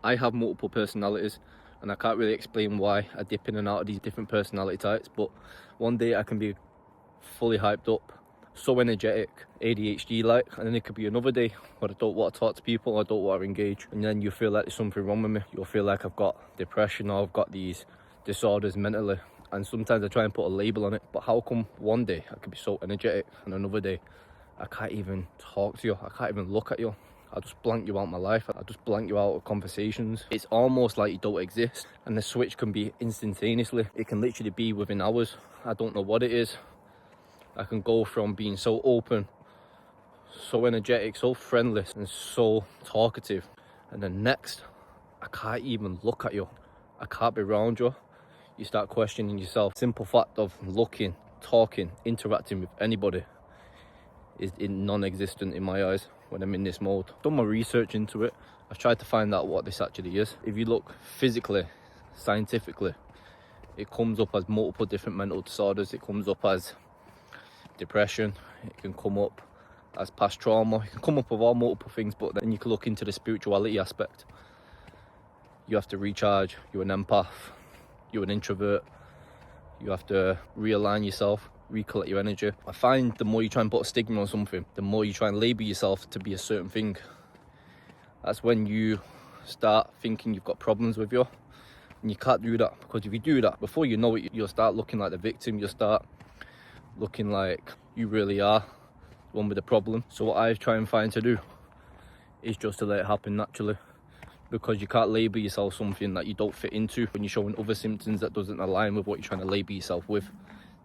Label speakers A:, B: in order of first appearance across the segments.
A: I have multiple personalities, and I can't really explain why I dip in and out of these different personality types, but one day I can be fully hyped up, so energetic, ADHD like, and then it could be another day where I don't want to talk to people, I don't want to engage, and then you feel like there's something wrong with me. You'll feel like I've got depression or I've got these disorders mentally, and sometimes I try and put a label on it. But how come one day I could be so energetic and another day I can't even talk to you, I can't even look at you, I just blank you out my life, I just blank you out of conversations. It's almost like you don't exist, and the switch can be instantaneously. It can literally be within hours. I don't know what it is. I can go from being so open, so energetic, so friendly, and so talkative, and then next, I can't even look at you. I can't be around you. You start questioning yourself. Simple fact of looking, talking, interacting with anybody is non-existent in my eyes when I'm in this mode. I've done my research into it. I've tried to find out what this actually is. If you look physically, scientifically, it comes up as multiple different mental disorders. It comes up as depression, it can come up as past trauma, it can come up with all multiple things, but then you can look into the spirituality aspect. You have to recharge, you're an empath, you're an introvert, you have to realign yourself, recollect your energy. I find the more you try and put a stigma on something, the more you try and label yourself to be a certain thing, that's when you start thinking you've got problems with you. And you can't do that, because if you do that, before you know it, you'll start looking like the victim, you'll start looking like you really are the one with the problem. So what I try and find to do is just to let it happen naturally, because you can't label yourself something that you don't fit into when you're showing other symptoms that doesn't align with what you're trying to label yourself with.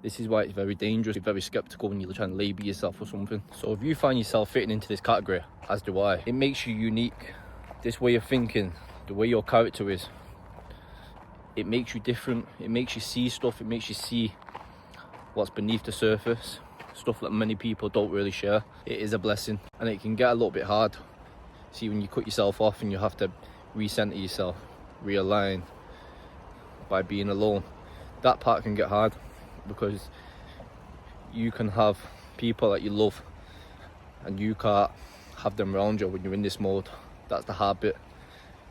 A: This is why it's very dangerous. You're very skeptical when you're trying to label yourself for something. So if you find yourself fitting into this category, as do I, it makes you unique. This way of thinking, the way your character is, it makes you different. It makes you see stuff, it makes you see what's beneath the surface, stuff that many people don't really share. It is a blessing, and it can get a little bit hard. See, when you cut yourself off and you have to recenter yourself, realign by being alone, that part can get hard, because you can have people that you love and you can't have them around you when you're in this mode. That's the hard bit.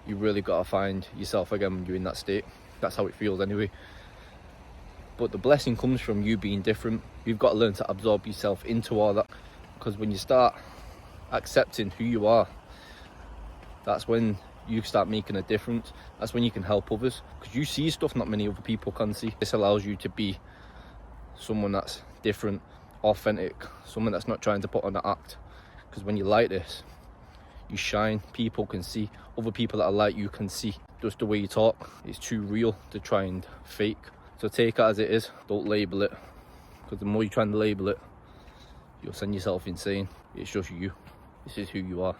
A: You really got to find yourself again when you're in that state. That's how it feels anyway. But the blessing comes from you being different. You've got to learn to absorb yourself into all that, because when you start accepting who you are, that's when you start making a difference. That's when you can help others, because you see stuff not many other people can see. This allows you to be someone that's different, authentic, someone that's not trying to put on an act, because when you're like this, you shine. People can see. Other people that are like you can see. Just the way you talk, it's too real to try and fake. So take it as it is, don't label it, because the more you try and label it, you'll send yourself insane. It's just you. This is who you are.